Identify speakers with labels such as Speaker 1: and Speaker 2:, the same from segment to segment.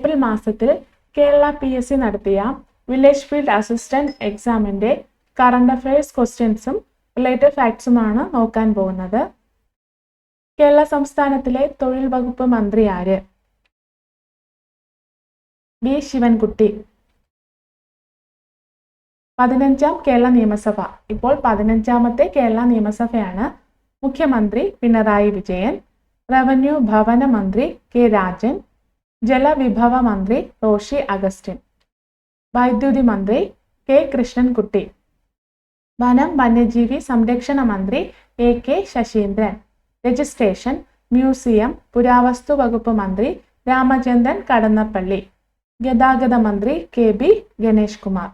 Speaker 1: April മാസത്തിൽ Kerala PSC നടത്തിയ village field assistant എക്സാമിന്റെ കറണ്ട് അഫയേഴ്സ് ക്വസ്റ്റ്യൻസും റിലേറ്റഡ് ഫാക്ട്സുമാണ് നോക്കാൻ പോകുന്നത്. കേരള സംസ്ഥാനത്തിലെ തൊഴിൽ വകുപ്പ് മന്ത്രി ആര്? വി. ശിവൻകുട്ടി. 15ാം കേരള നിയമസഭ. ഇപ്പോൾ 15ാമത്തെ കേരള നിയമസഭയാണ്. മുഖ്യമന്ത്രി പിണറായി വിജയൻ. റവന്യൂ ഭവന മന്ത്രി കെ. രാജൻ. ജലവിഭവ മന്ത്രി റോഷി അഗസ്റ്റിൻ. വൈദ്യുതി മന്ത്രി കെ. കൃഷ്ണൻകുട്ടി. വനം വന്യജീവി സംരക്ഷണ മന്ത്രി AK ശശീന്ദ്രൻ. രജിസ്ട്രേഷൻ, മ്യൂസിയം, പുരാവസ്തു വകുപ്പ് മന്ത്രി രാമചന്ദ്രൻ കടന്നപ്പള്ളി. ഗതാഗത മന്ത്രി KB ഗണേഷ് കുമാർ.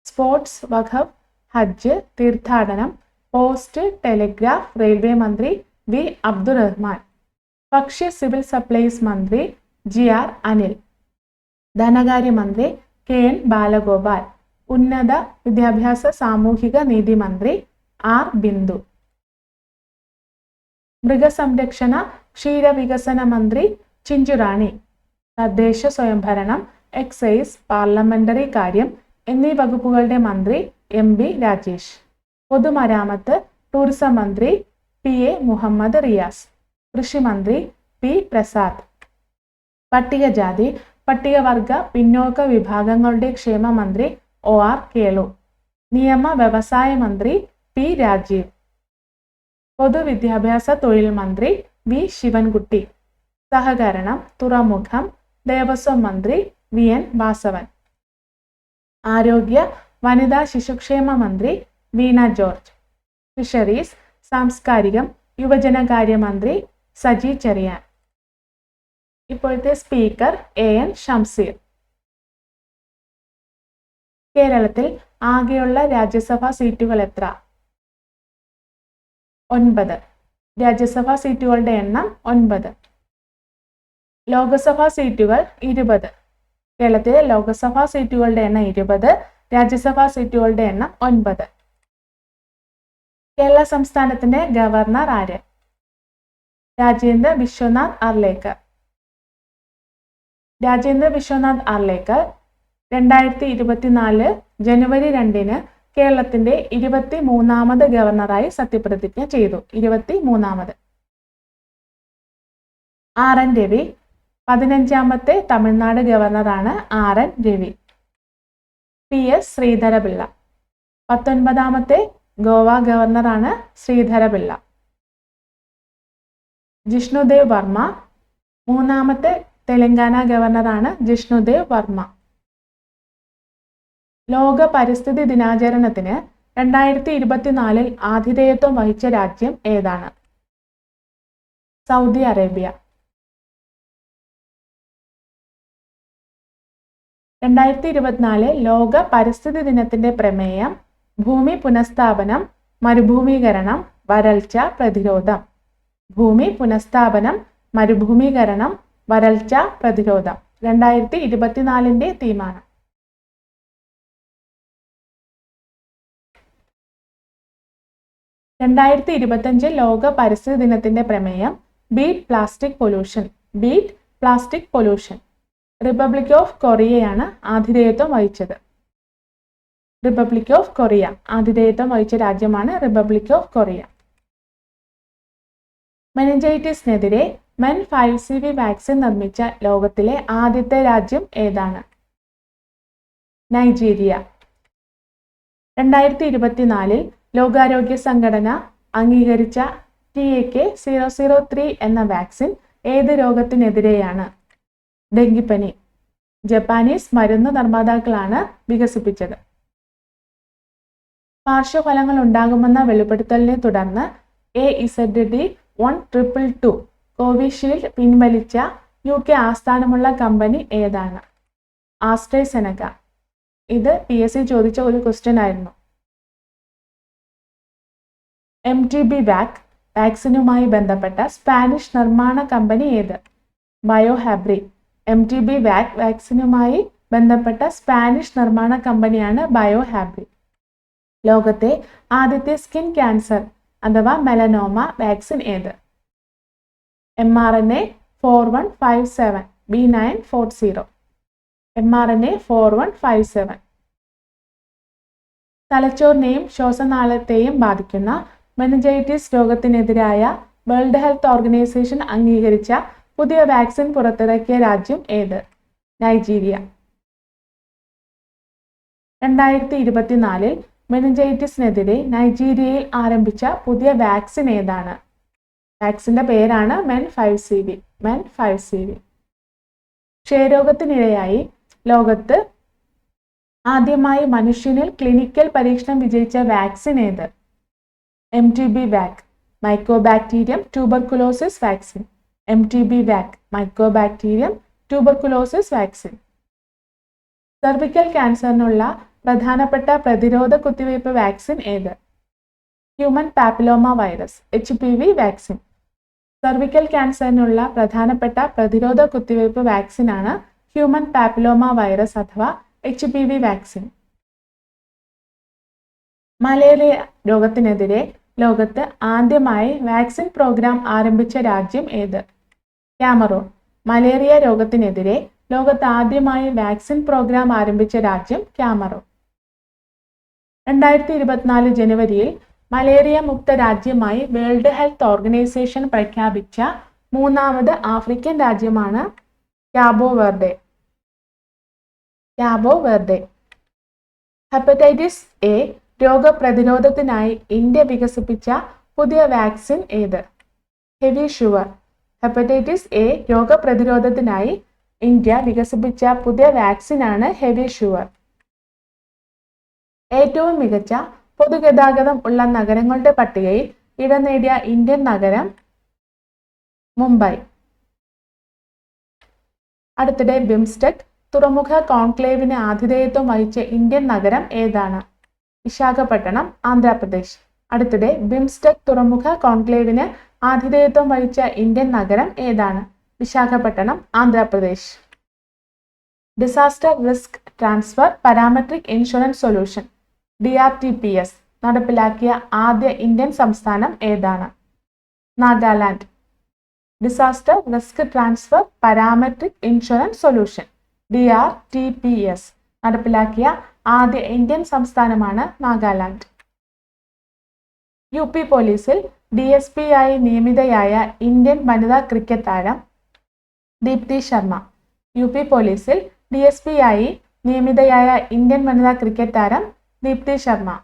Speaker 1: സ്പോർട്സ്, വഖഫ്, ഹജ്ജ്, തീർത്ഥാടനം, പോസ്റ്റ്, ടെലിഗ്രാഫ്, റെയിൽവേ മന്ത്രി വി. അബ്ദുറഹ്മാൻ. ഭക്ഷ്യ സിവിൽ സപ്ലൈസ് മന്ത്രി GR അനിൽ. ധനകാര്യമന്ത്രി KN ബാലഗോപാൽ. ഉന്നത വിദ്യാഭ്യാസ സാമൂഹിക നീതി മന്ത്രി R ബിന്ദു. മൃഗസംരക്ഷണ ക്ഷീരവികസന മന്ത്രി ചിഞ്ചുറാണി. തദ്ദേശ സ്വയംഭരണം, എക്സൈസ്, പാർലമെന്ററി കാര്യം എന്നീ വകുപ്പുകളുടെ മന്ത്രി MB രാജേഷ്. പൊതുമരാമത്ത്, ടൂറിസം മന്ത്രി PA മുഹമ്മദ് റിയാസ്. കൃഷിമന്ത്രി P പ്രസാദ്. പട്ടികജാതി പട്ടികവർഗ പിന്നോക്ക വിഭാഗങ്ങളുടെ ക്ഷേമ മന്ത്രി OR കേളു. നിയമ വ്യവസായ മന്ത്രി P രാജീവ്. പൊതുവിദ്യാഭ്യാസ തൊഴിൽ മന്ത്രി വി. ശിവൻകുട്ടി. സഹകരണം, തുറമുഖം, ദേവസ്വം മന്ത്രി VN വാസവൻ. ആരോഗ്യ വനിതാ ശിശുക്ഷേമ മന്ത്രി വീണ ജോർജ്. ഫിഷറീസ്, സാംസ്കാരികം, യുവജനകാര്യ മന്ത്രി സജി ചെറിയാൻ. ഇപ്പോഴത്തെ സ്പീക്കർ AN ഷംസീർ. കേരളത്തിൽ ആകെയുള്ള രാജ്യസഭാ സീറ്റുകൾ എത്ര? 9. രാജ്യസഭാ സീറ്റുകളുടെ എണ്ണം 9. ലോക്സഭാ സീറ്റുകൾ 20. കേരളത്തിലെ ലോക്സഭാ സീറ്റുകളുടെ എണ്ണം 20, രാജ്യസഭാ സീറ്റുകളുടെ എണ്ണം 9. കേരള സംസ്ഥാനത്തിന്റെ ഗവർണർ ആര്? രാജേന്ദ്ര വിശ്വനാഥ് അർലേക്കർ. രാജേന്ദ്ര വിശ്വനാഥ് അർലേക്കർ 2024 ജനുവരി 2 കേരളത്തിന്റെ 23ാമത് ഗവർണറായി സത്യപ്രതിജ്ഞ ചെയ്തു. 23ാമത്. RN Ravi 15ാമത്തെ Tamil Nadu ഗവർണറാണ് RN Ravi. PS Sreedharan Pillai 19ാമത്തെ Goa ഗവർണറാണ് Sreedharan Pillai. Jishnudev Varma 3ാമത്തെ Telangana ഗവർണറാണ് Jishnudev Varma. ലോക പരിസ്ഥിതി ദിനാചരണത്തിന് 2024 ആതിഥേയത്വം വഹിച്ച രാജ്യം ഏതാണ്? Saudi Arabia. 2024 ലോക പരിസ്ഥിതി ദിനത്തിന്റെ പ്രമേയം ഭൂമി പുനഃസ്ഥാപനം, മരുഭൂമീകരണം, വരൾച്ച പ്രതിരോധം. ഭൂമി പുനഃസ്ഥാപനം, മരുഭൂമീകരണം, വരൾച്ച പ്രതിരോധം 2024 തീമാണ്. ലോക പരിസ്ഥിതി ദിനത്തിന്റെ പ്രമേയം beat plastic pollution. Beat plastic pollution. Republic of കൊറിയയാണ് ആതിഥേയത്വം വഹിച്ചത്. റിപ്പബ്ലിക് ഓഫ് കൊറിയ ആതിഥേയത്വം വഹിച്ച രാജ്യമാണ് റിപ്പബ്ലിക് ഓഫ് കൊറിയ. മെനിഞ്ചൈറ്റിസിനെതിരെ MEN 5CV വാക്സിൻ നിർമ്മിച്ച ലോകത്തിലെ ആദ്യത്തെ രാജ്യം ഏതാണ്? നൈജീരിയ. 2024 ലോകാരോഗ്യ സംഘടന അംഗീകരിച്ച TAK-003 എന്ന വാക്സിൻ ഏത് രോഗത്തിനെതിരെയാണ്? ഡെങ്കിപ്പനി. ജപ്പാനീസ് മരുന്ന് നിർമ്മാതാക്കളാണ് വികസിപ്പിച്ചത്. പാർശ്വഫലങ്ങൾ ഉണ്ടാകുമെന്ന വെളിപ്പെടുത്തലിനെ തുടർന്ന് AZD1222 കോവിഷീൽഡ് പിൻവലിച്ച UK ആസ്ഥാനമുള്ള കമ്പനി ഏതാണ്? ആസ്ട്രേസെനക. ഇത് PSC ചോദിച്ച ഒരു ക്വസ്റ്റ്യൻ ആയിരുന്നു. MTB വാക്സിനുമായി ബന്ധപ്പെട്ട സ്പാനിഷ് നിർമ്മാണ കമ്പനി ഏത്? ബയോഹാബ്രി. MTB വാക്സിനുമായി ബന്ധപ്പെട്ട സ്പാനിഷ് നിർമ്മാണ കമ്പനിയാണ് ബയോഹാബ്രി. ലോകത്തെ ആദ്യത്തെ സ്കിൻ ക്യാൻസർ അഥവാ മെലനോമ വാക്സിൻ ഏത്? mRNA 4157 B940, mRNA 4157. തലച്ചോറിനെയും ശ്വാസനാളത്തെയും ബാധിക്കുന്ന മെനിഞ്ചൈറ്റിസ് രോഗത്തിനെതിരായ വേൾഡ് ഹെൽത്ത് ഓർഗനൈസേഷൻ അംഗീകരിച്ച പുതിയ വാക്സിൻ പുറത്തിറക്കിയ രാജ്യം ഏത്? നൈജീരിയ. 2024 മെനിഞ്ചൈറ്റിസിനെതിരെ നൈജീരിയയിൽ ആരംഭിച്ച പുതിയ വാക്സിൻ ഏതാണ്? വാക്സിന്റെ പേരാണ് MEN5CV. ക്ഷയരോഗത്തിനിരയായി ലോകത്ത് ആദ്യമായി മനുഷ്യനിൽ ക്ലിനിക്കൽ പരീക്ഷണം വിജയിച്ച വാക്സിൻ ഏത്? MTB-വാക്, മൈക്കോബാക്ടീരിയം ട്യൂബർകുലോസിസ് വാക്സിൻ. MTB-വാക്, മൈക്കോബാക്ടീരിയം ട്യൂബർകുലോസിസ് വാക്സിൻ. സർവിക്കൽ ക്യാൻസറിനുള്ള പ്രധാനപ്പെട്ട പ്രതിരോധ കുത്തിവയ്പ് വാക്സിൻ ഏത്? Human papilloma virus HPV vaccine. Cervical ക്യാൻസറിനുള്ള പ്രധാനപ്പെട്ട പ്രതിരോധ കുത്തിവയ്പ് വാക്സിനാണ് ഹ്യൂമൻ പാപ്പിലോമ വൈറസ് അഥവാ HPV വാക്സിൻ. മലേറിയ രോഗത്തിനെതിരെ ലോകത്ത് ആദ്യമായി വാക്സിൻ പ്രോഗ്രാം ആരംഭിച്ച രാജ്യം ഏത്? ക്യാമറൂൺ. മലേറിയ രോഗത്തിനെതിരെ ലോകത്ത് ആദ്യമായി വാക്സിൻ പ്രോഗ്രാം ആരംഭിച്ച രാജ്യം ക്യാമറൂൺ. 2024 ജനുവരിയിൽ മലേറിയ മുക്ത രാജ്യമായി വേൾഡ് ഹെൽത്ത് ഓർഗനൈസേഷൻ പ്രഖ്യാപിച്ച മൂന്നാമത് ആഫ്രിക്കൻ രാജ്യമാണ് കാബോ വെർഡെ. ഹെപ്പറ്റൈറ്റിസ് എ രോഗപ്രതിരോധത്തിനായി ഇന്ത്യ വികസിപ്പിച്ച പുതിയ വാക്സിൻ ഏത്? ഹെവിഷുവർ. ഹെപ്പറ്റൈറ്റിസ് എ രോഗപ്രതിരോധത്തിനായി ഇന്ത്യ വികസിപ്പിച്ച പുതിയ വാക്സിനാണ് ഹെവിഷുവർ. ഏറ്റവും മികച്ച പൊതുഗതാഗതം ഉള്ള നഗരങ്ങളുടെ പട്ടികയിൽ ഇടം നേടിയ ഇന്ത്യൻ നഗരം മുംബൈ. അടുത്തിടെ ബിംസ്റ്റെക് തുറമുഖ കോൺക്ലേവിന് ആതിഥേയത്വം വഹിച്ച ഇന്ത്യൻ നഗരം ഏതാണ്? വിശാഖപട്ടണം, ആന്ധ്രാപ്രദേശ്. അടുത്തിടെ ബിംസ്റ്റെക് തുറമുഖ കോൺക്ലേവിന് ആതിഥേയത്വം വഹിച്ച ഇന്ത്യൻ നഗരം ഏതാണ്? Visakhapatnam, Andhra Pradesh. Disaster risk transfer parametric insurance solution DRTPS നടപ്പിലാക്കിയ ആദ്യ ഇന്ത്യൻ സംസ്ഥാനം ഏതാണ്? Nagaland. Disaster risk transfer parametric insurance solution DRTPS നടപ്പിലാക്കിയ ആദ്യ ഇന്ത്യൻ സംസ്ഥാനമാണ് നാഗാലാൻഡ്. UP പോലീസിൽ DSP ആയി നിയമിതയായ ഇന്ത്യൻ വനിതാ ക്രിക്കറ്റ് താരം ദീപ്തി ശർമ്മ. UP പോലീസിൽ DSP ആയി നിയമിതയായ ഇന്ത്യൻ വനിതാ ക്രിക്കറ്റ് താരം ദീപ്തി ശർമ്മ.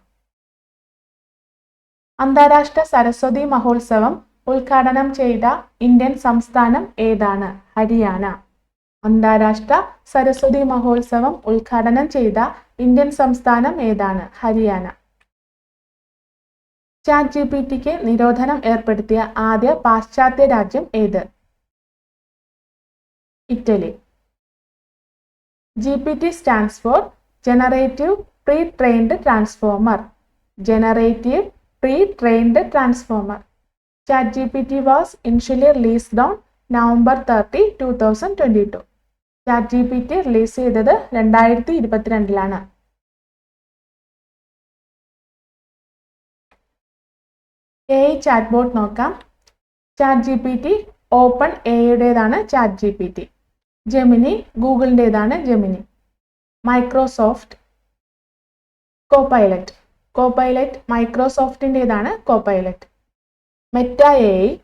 Speaker 1: അന്താരാഷ്ട്ര സരസ്വതി മഹോത്സവം ഉദ്ഘാടനം ചെയ്ത ഇന്ത്യൻ സംസ്ഥാനം ഏതാണ്? ഹരിയാന. അന്താരാഷ്ട്ര സരസ്വതി മഹോത്സവം ഉദ്ഘാടനം ചെയ്ത ഇന്ത്യൻ സംസ്ഥാനം ഏതാണ്? ഹരിയാന. ChatGPTക്ക് നിരോധനം ഏർപ്പെടുത്തിയ ആദ്യ പാശ്ചാത്യ രാജ്യം ഏത്? Italy. GPT stands for Generative Pre-trained Transformer. Generative Pre-trained Transformer. ChatGPT was initially released on November 30, 2022. ChatGPT release ചെയ്തത് 2022 AI ചാറ്റ്ബോട്ട് നോക്കാം. ChatGPT ഓപ്പൺ എയുടേതാണ് ChatGPT. ജെമിനി ഗൂഗിളിൻ്റെതാണ് ജെമിനി. മൈക്രോസോഫ്റ്റ് കോപൈലറ്റ് മൈക്രോസോഫ്റ്റിൻ്റെതാണ് Copilot. Meta AI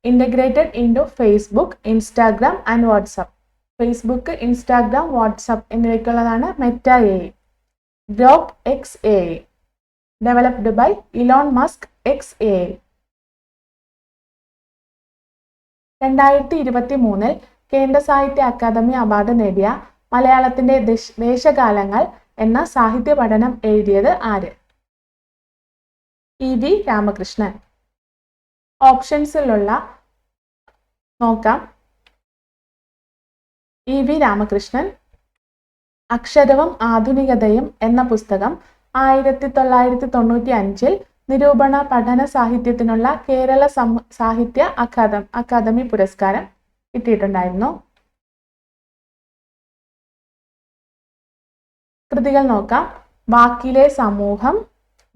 Speaker 1: integrated into Facebook, Instagram and WhatsApp. Facebook, Instagram, WhatsApp എന്നിവയ്ക്കുള്ളതാണ് Meta AI. Grok XAI developed by Elon Musk XAI. 2023 കേന്ദ്ര സാഹിത്യ academy award നേടിയ മലയാളത്തിന്റെ ദേശകാലങ്ങൾ എന്ന സാഹിത്യ പഠനം എഴുതിയത് ആര്? EV രാമകൃഷ്ണൻ. ഓപ്ഷൻസിലുള്ള നോക്കാം. EV രാമകൃഷ്ണൻ. അക്ഷരവും ആധുനികതയും എന്ന പുസ്തകം 1995 നിരൂപണ പഠന സാഹിത്യത്തിനുള്ള കേരള സാഹിത്യ അക്കാദമി പുരസ്കാരം കിട്ടിയിട്ടുണ്ടായിരുന്നു. കൃതികൾ നോക്കാം. വാക്കിലെ സമൂഹം,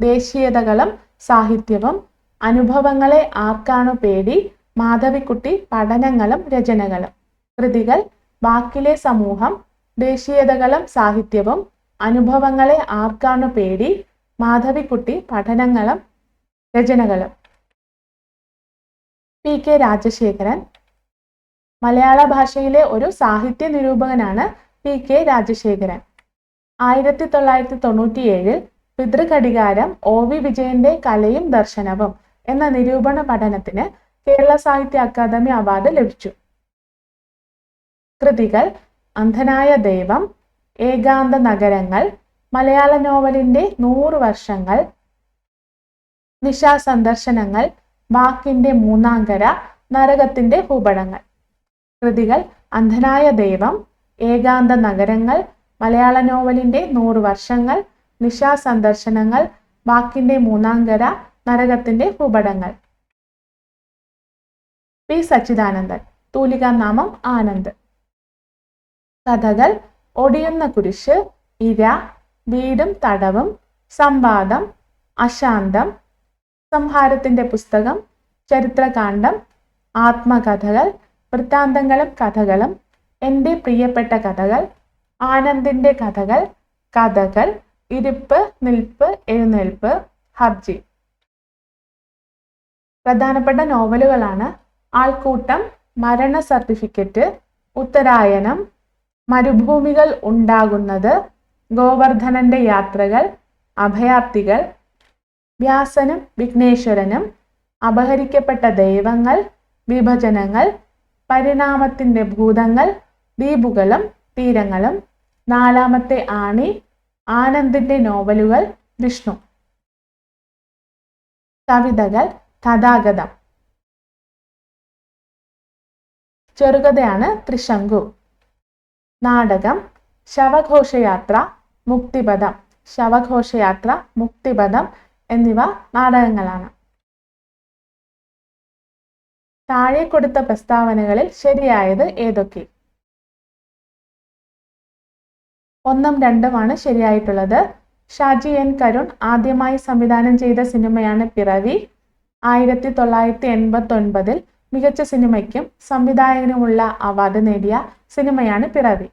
Speaker 1: ദേശീയതകളും സാഹിത്യവും, അനുഭവങ്ങളെ ആർക്കാണു പേടി, മാധവിക്കുട്ടി, പഠനങ്ങളും രചനകളും. കൃതികൾ വാക്കിലെ സമൂഹം, ദേശീയതകളും സാഹിത്യവും, അനുഭവങ്ങളെ ആർക്കാണു പേടി, മാധവിക്കുട്ടി, പഠനങ്ങളും രചനകളും. PK രാജശേഖരൻ. മലയാള ഭാഷയിലെ ഒരു സാഹിത്യ നിരൂപകനാണ് PK രാജശേഖരൻ. 1997 പിതൃഘടികാരം OV വിജയന്റെ കലയും ദർശനവും എന്ന നിരൂപണ പഠനത്തിന് കേരള സാഹിത്യ അക്കാദമി അവാർഡ് ലഭിച്ചു. കൃതികൾ: അന്ധനായ ദൈവം, ഏകാന്ത നഗരങ്ങൾ, മലയാള നോവലിന്റെ 100 വർഷങ്ങൾ, നിശാസന്ദർശനങ്ങൾ, വാക്കിന്റെ മൂന്നാംകര, നരകത്തിന്റെ ഭൂപടങ്ങൾ. കൃതികൾ: അന്ധനായ ദൈവം, ഏകാന്ത നഗരങ്ങൾ, മലയാള നോവലിന്റെ 100 വർഷങ്ങൾ, നിശാസന്ദർശനങ്ങൾ, വാക്കിന്റെ മൂന്നാംകര, നരകത്തിന്റെ ഭൂപടങ്ങൾ. P സച്ചിദാനന്ദൻ. തൂലികാനാമം ആനന്ദ്. കഥകൾ: ഒടിയുന്ന കുരിശ്, ഇര, വീടും തടവും, സംവാദം, അശാന്തം, സംഹാരത്തിന്റെ പുസ്തകം, ചരിത്രകാണ്ഡം, ആത്മകഥകൾ, വൃത്താന്തങ്ങളും കഥകളും, എൻ്റെ പ്രിയപ്പെട്ട കഥകൾ, ആനന്ദിന്റെ കഥകൾ, കഥകൾ, ഇരിപ്പ്, നിൽപ്പ്, എഴുന്നേൽപ്പ്, ഹർജി. പ്രധാനപ്പെട്ട നോവലുകളാണ് ആൾക്കൂട്ടം, മരണ സർട്ടിഫിക്കറ്റ്, ഉത്തരായനം, മരുഭൂമികൾ ഉണ്ടാകുന്നത്, ഗോവർദ്ധനന്റെ യാത്രകൾ, അഭയാർത്ഥികൾ, വ്യാസനും വിഘ്നേശ്വരനും, അപഹരിക്കപ്പെട്ട ദൈവങ്ങൾ, വിഭജനങ്ങൾ, പരിണാമത്തിന്റെ ഭൂതങ്ങൾ, ദ്വീപുകളും തീരങ്ങളും, നാലാമത്തെ ആണി, ആനന്ദിന്റെ നോവലുകൾ, വിഷ്ണു. കവിതകൾ: തഥാഗതം. ചെറുകഥയാണ് ത്രിശങ്കു. നാടകം: ശവഘോഷയാത്ര, മുക്തിപഥം. ശവഘോഷയാത്ര, മുക്തിപഥം എന്നിവ നാടകങ്ങളാണ്. താഴെ കൊടുത്ത പ്രസ്താവനകളിൽ ശരിയായത് ഏതൊക്കെ? 1ഉം 2ഉമാണ് ശരിയായിട്ടുള്ളത്. ഷാജി N കരുൺ ആദ്യമായി സംവിധാനം ചെയ്ത സിനിമയാണ് പിറവി. 1989 മികച്ച സിനിമയ്ക്കും സംവിധായകനുമുള്ള അവാർഡ് നേടിയ സിനിമയാണ് പിറവി.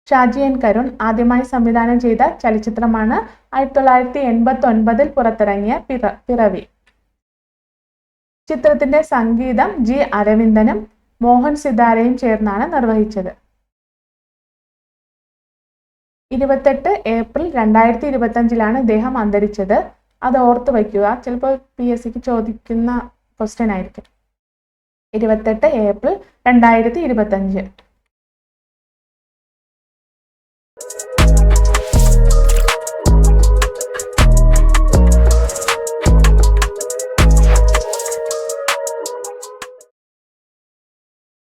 Speaker 1: ഷാജി N കരുൺ ആദ്യമായി സംവിധാനം ചെയ്ത ചലച്ചിത്രമാണ് 1989 പുറത്തിറങ്ങിയ പിറവി. ചിത്രത്തിന്റെ സംഗീതം G അരവിന്ദനും മോഹൻ സിതാരയും ചേർന്നാണ് നിർവഹിച്ചത്. 28 ഏപ്രിൽ 2025 ഇദ്ദേഹം അന്തരിച്ചത്. അത് ഓർത്തു വയ്ക്കുക, ചിലപ്പോൾ PSCക്ക് ചോദിക്കുന്ന ക്വസ്റ്റ്യൻ ആയിരിക്കും. 28 ഏപ്രിൽ 2025.